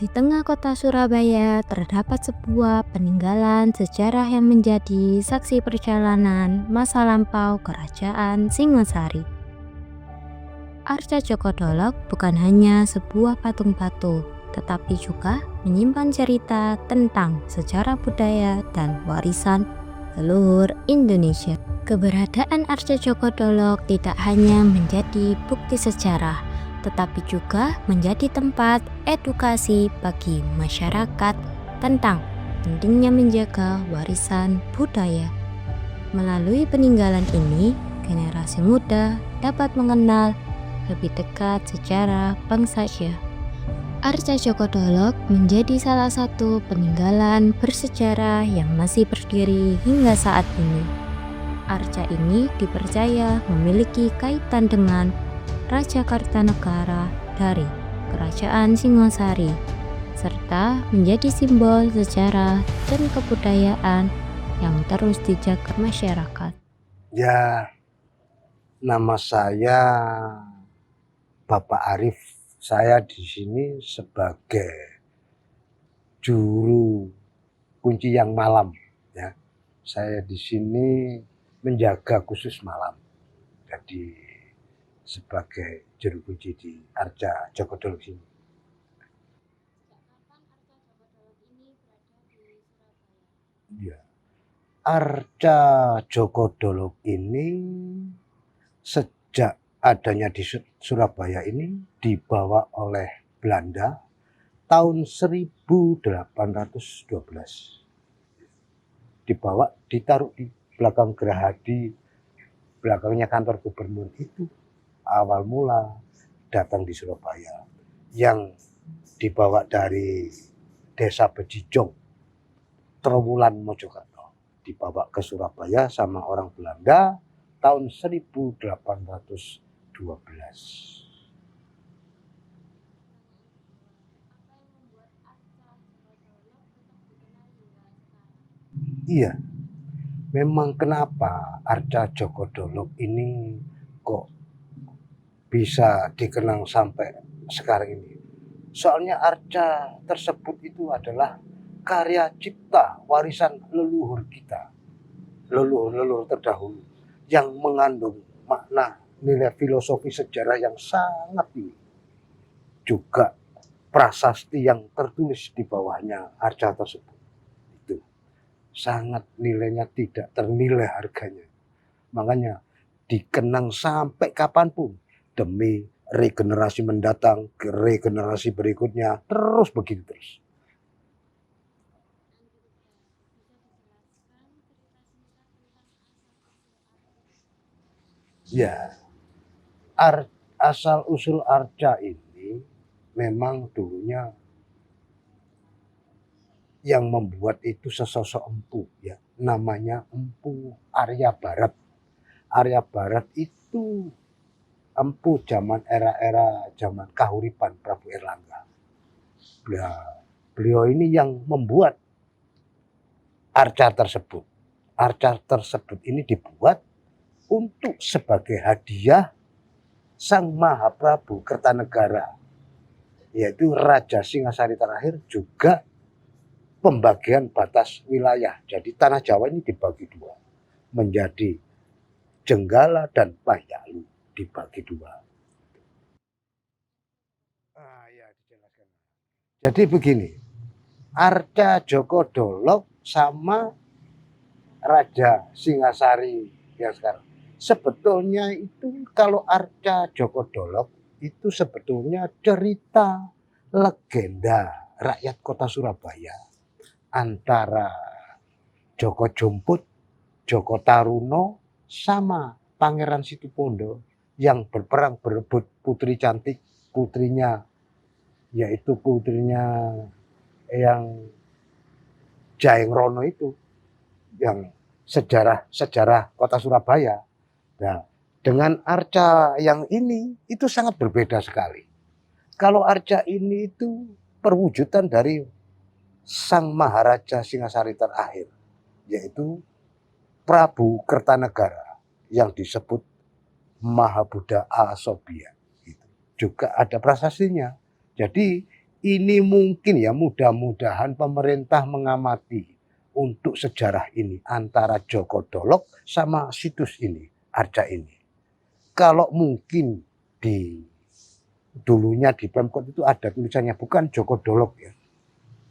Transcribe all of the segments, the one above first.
Di tengah kota Surabaya terdapat sebuah peninggalan sejarah yang menjadi saksi perjalanan masa lampau Kerajaan Singasari. Arca Djoko Dolok bukan hanya sebuah patung batu, tetapi juga menyimpan cerita tentang sejarah budaya dan warisan leluhur Indonesia. Keberadaan Arca Djoko Dolok tidak hanya menjadi bukti sejarah, tetapi juga menjadi tempat edukasi bagi masyarakat tentang pentingnya menjaga warisan budaya. Melalui peninggalan ini, generasi muda dapat mengenal lebih dekat sejarah bangsanya. Arca Djoko Dolok menjadi salah satu peninggalan bersejarah yang masih berdiri hingga saat ini. Arca ini dipercaya memiliki kaitan dengan Raja Kartanegara dari Kerajaan Singasari, serta menjadi simbol sejarah dan kebudayaan yang terus dijaga masyarakat. Ya, nama saya Bapak Arif. Saya di sini sebagai juru kunci yang malam. Ya, saya di sini menjaga khusus malam. Jadi sebagai juru kunci di Arca Djoko Dolok ini. Ya. Arca Djoko Dolok ini sejak adanya di Surabaya ini dibawa oleh Belanda tahun 1812. Dibawa, ditaruh di belakang Gerahadi, belakangnya kantor gubernur itu. Awal mula datang di Surabaya, yang dibawa dari desa Bejijong, Trowulan Mojokerto, dibawa ke Surabaya sama orang Belanda tahun 1812. Iya, memang kenapa Arca Djoko Dolok ini kok bisa dikenang sampai sekarang ini. Soalnya arca tersebut itu adalah karya cipta warisan leluhur kita, leluhur terdahulu, yang mengandung makna nilai filosofi sejarah yang sangat tinggi. Juga prasasti yang tertulis di bawahnya arca tersebut itu sangat nilainya tidak ternilai harganya. Makanya dikenang sampai kapanpun, demi regenerasi mendatang, ke regenerasi berikutnya, terus begitu terus. Ya, asal usul arca ini memang dulunya yang membuat itu sesosok empu, ya, namanya Empu Arya Barat. Arya Barat itu empu zaman era zaman Kahuripan Prabu Erlangga. Beliau ini yang membuat arca tersebut. Arca tersebut ini dibuat untuk sebagai hadiah Sang Mahaprabu Kertanegara, yaitu Raja Singasari terakhir, juga pembagian batas wilayah. Jadi tanah Jawa ini dibagi dua, menjadi Jenggala dan Pahyalu, dibagi dua. Jadi begini, Arca Djoko Dolok sama Raja Singasari yang sekarang, sebetulnya itu kalau Arca Djoko Dolok itu sebetulnya cerita legenda rakyat kota Surabaya antara Joko Jomput, Joko Taruno, sama Pangeran Situbondo yang berperang berebut putri cantik, putrinya yaitu putrinya yang Jaeng Rono itu, yang sejarah kota Surabaya. Nah, dengan arca yang ini itu sangat berbeda sekali. Kalau arca ini itu perwujudan dari Sang Maharaja Singasari terakhir, yaitu Prabu Kertanegara yang disebut Mahabuddha Asobya. Juga ada prasastinya. Jadi Ini mungkin ya, mudah-mudahan pemerintah mengamati untuk sejarah ini antara Joko Dolok sama situs ini, Arca ini. Kalau mungkin di dulunya di Pemkot itu ada tulisannya bukan Joko Dolok ya,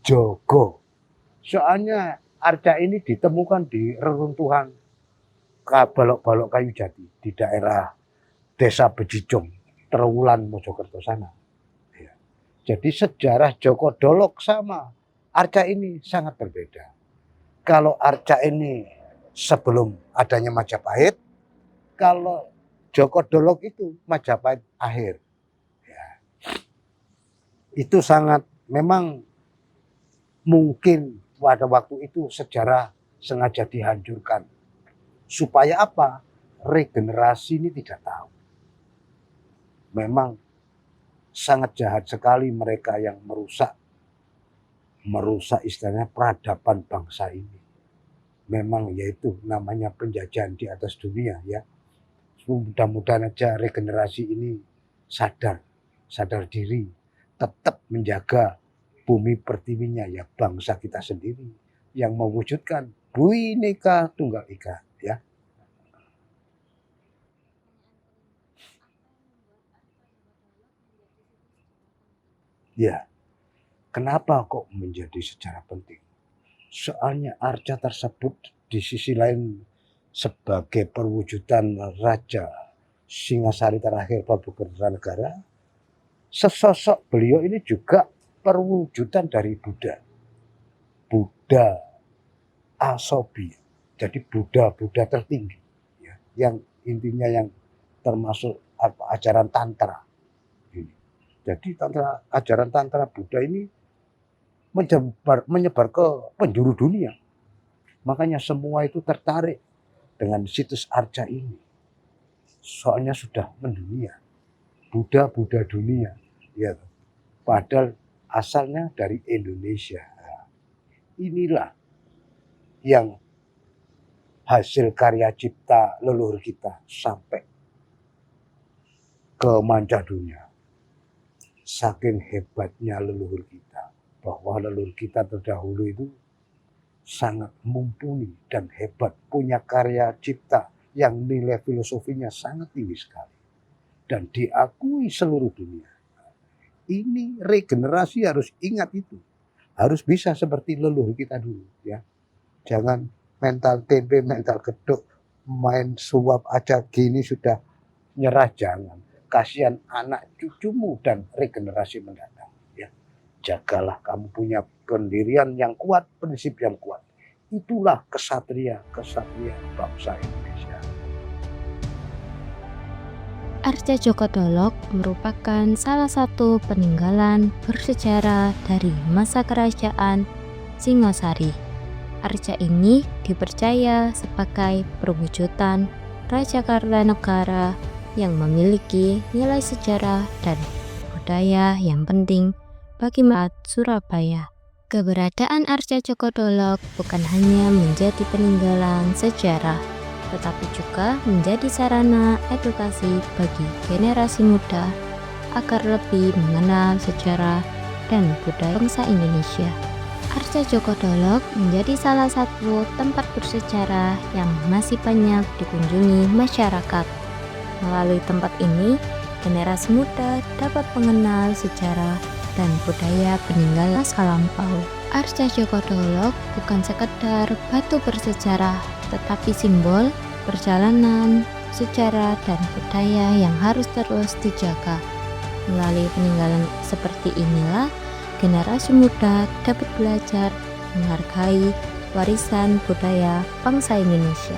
Jogo. Soalnya Arca ini ditemukan di reruntuhan balok-balok kayu jati di daerah Desa Bejijong, Trowulan, Mojokerto sana. Ya. Jadi sejarah Joko Dolok sama Arca ini sangat berbeda. Kalau Arca ini sebelum adanya Majapahit, kalau Joko Dolok itu Majapahit akhir. Ya. Itu sangat memang mungkin pada waktu itu sejarah sengaja dihancurkan. Supaya apa? Regenerasi ini tidak tahu. Memang sangat jahat sekali mereka yang merusak istilahnya peradaban bangsa ini. Memang yaitu namanya penjajahan di atas dunia ya. Mudah-mudahan aja regenerasi ini sadar diri, tetap menjaga bumi pertiwinya ya bangsa kita sendiri yang mewujudkan Bhinneka Tunggal Ika ya. Ya, kenapa kok menjadi sejarah penting? Soalnya Arca tersebut di sisi lain sebagai perwujudan Raja Singasari terakhir Prabu Kertanegara, sesosok beliau ini juga perwujudan dari Buddha Asobi, jadi Buddha tertinggi, ya, yang intinya yang termasuk ajaran Tantra. Jadi ajaran Tantra Buddha ini menyebar ke penjuru dunia. Makanya semua itu tertarik dengan situs Arca ini. Soalnya sudah mendunia. Buddha dunia. Ya. Padahal asalnya dari Indonesia. Inilah yang hasil karya cipta leluhur kita sampai ke manca dunia. Saking hebatnya leluhur kita, bahwa leluhur kita terdahulu itu sangat mumpuni dan hebat, punya karya cipta yang nilai filosofinya sangat tinggi sekali dan diakui seluruh dunia. Ini regenerasi harus ingat itu, harus bisa seperti leluhur kita dulu ya. Jangan mental tempe, mental geduk, main suap aja gini sudah nyerah, jangan. Kasihan anak cucumu dan regenerasi mendatang. Ya. Jagalah kamu punya pendirian yang kuat, prinsip yang kuat. Itulah kesatria bangsa Indonesia. Arca Joko Dolok merupakan salah satu peninggalan bersejarah dari masa kerajaan Singasari. Arca ini dipercaya sebagai perwujudan Raja Kertanegara yang memiliki nilai sejarah dan budaya yang penting bagi masyarakat Surabaya. Keberadaan Arca Joko Dolok bukan hanya menjadi peninggalan sejarah, tetapi juga menjadi sarana edukasi bagi generasi muda agar lebih mengenal sejarah dan budaya bangsa Indonesia. Arca Joko Dolok menjadi salah satu tempat bersejarah yang masih banyak dikunjungi masyarakat. Melalui tempat ini, generasi muda dapat mengenal sejarah dan budaya peninggalan masa lampau. Arca Joko Dolok bukan sekedar batu bersejarah, tetapi simbol perjalanan, sejarah, dan budaya yang harus terus dijaga. Melalui peninggalan seperti inilah, generasi muda dapat belajar menghargai warisan budaya bangsa Indonesia.